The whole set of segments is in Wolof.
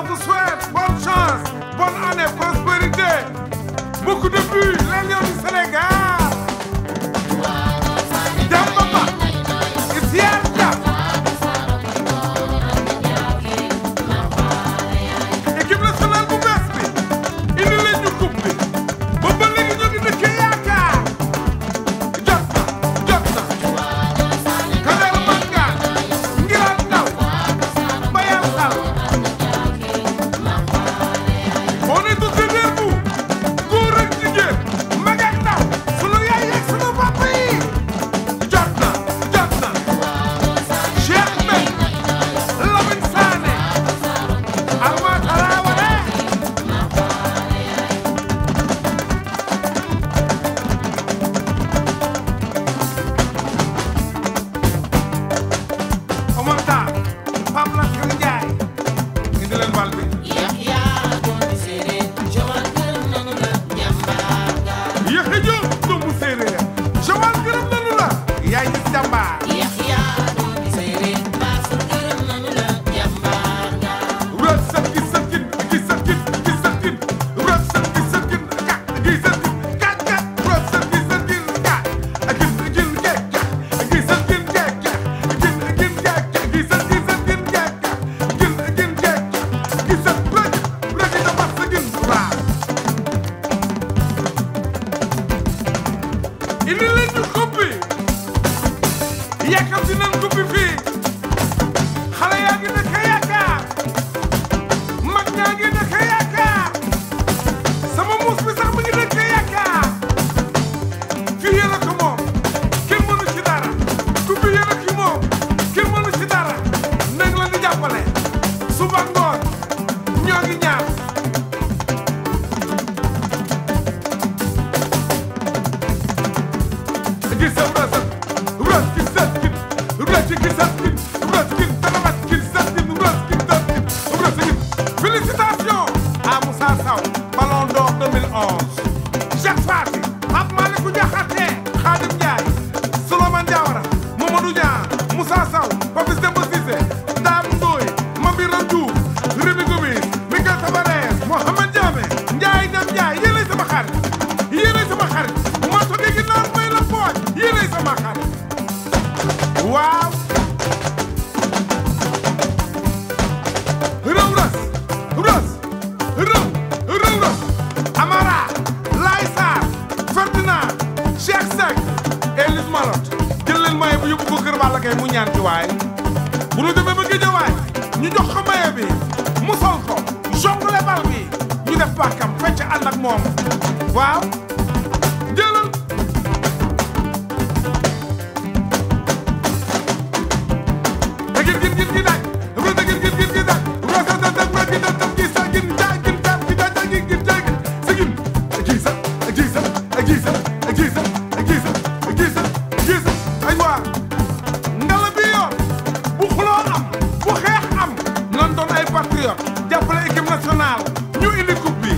vous souhaite bonne chance, bonne année, prospérité, beaucoup de buts, les Lions du Sénégal. Dembaba, Isiaka. Équipe nationale bu bees bi indi leen ñu coupe bi ba léegi ñu ngi dëkk yaakaar. Jot na Kader Manga Ngiraan Ndaw Bayal Sall. On est tous debout, góor ak jigéen, mag ak ndaw, sunu yaay ak sunu papa yi. Jot na Cheikh Mbaye, Lamine Sané, Alma Traoré. Omar Tall, Pape Lassana Ndiaye, indi leen bal bi. Yaxya Diop doomu séeréer, Joal gërëm nanu la, yaay gis jàmbaar. Rësët gi sëkkin, rësët gi sëkkin, rësët gi sëkkin, kat, rësët gi sëkkin, kat, gin gekk, gi sëkkin gekk, gin gekk, gi sëkkin gekk, gin gekk, gi sëk rëgi dafa sëkkin raas. Indi leen ñu coupe bi, yàkkamti nañ coupe bi fii, xale yaa ngi dëkk yaakaar, mag ñaa ngi dëkk yaakaar, sama muus bi sax mi ngi dëkk yaakaar. Fii yéen a ko moom, kenn mënu ci dara, coupe bi yéen a ki moom, kenn mënu ci dara, nañ la di jàppale, suba ngoon ñoo ngi ñaan. Gisa rësët, rës gi sëkkin, rës gi sëkkin, rës gi talabat gi sëkkin, rës gi sëkkin, rës gi. Félicitations à Moussa Sow, Ballon d'Or 2011. Jacques Fati, Pape Malick Diakhaté, Khadim Ndiaye, Souleymane Diawara, Mamadou Niang, Moussa Sow, Papis Demba Cissé, Dame Ndoye, Mambira Diouf, Rémi Gomis, Miguel Tabarès, Mohamed Diame, Ndiaye Dem Ndiaye, yéenay sama xarit, yéenay sama xarit. Ma to dégg naan may la pooj, yéenay sama xarit. Waaw. Rëw rës. Amara, Laye Sarr, Ferdinand, Cheikh Seck, Elise Malot. Jël leen maye bu yóbbu ko kër Balla Gaye mu ñaan ci waay. Bu ñu demee ba Guédiawaye ñu jox ko maye bi mu sol ko jongle bal bi ñu def pàkkam fecc ànd ak moom. Waaw. Jëlal. Dagir gin daaj. Dagir gin daaj. Rosa da da da gin da gi sa gin da gin da gi da gin da gin. Gisa. Ay waa. Ngala bi yoon. Bu xuloo am. Bu xeex am. Nan doon ay patriote. Jàppale équipe nationale. Ñu indi coupe bi.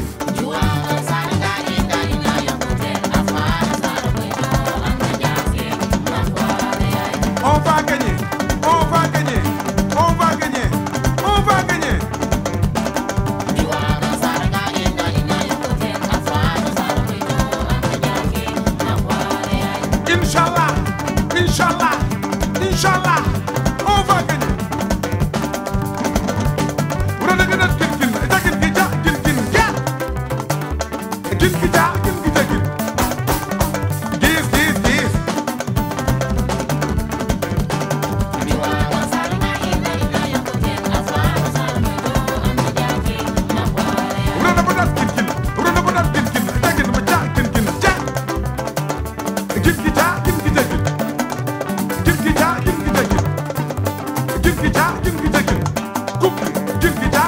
On va gagner. Inch'Allah, on va gagner. Wura gën a gin gi ja. Gin gi ja. Gis. Gin gi ja.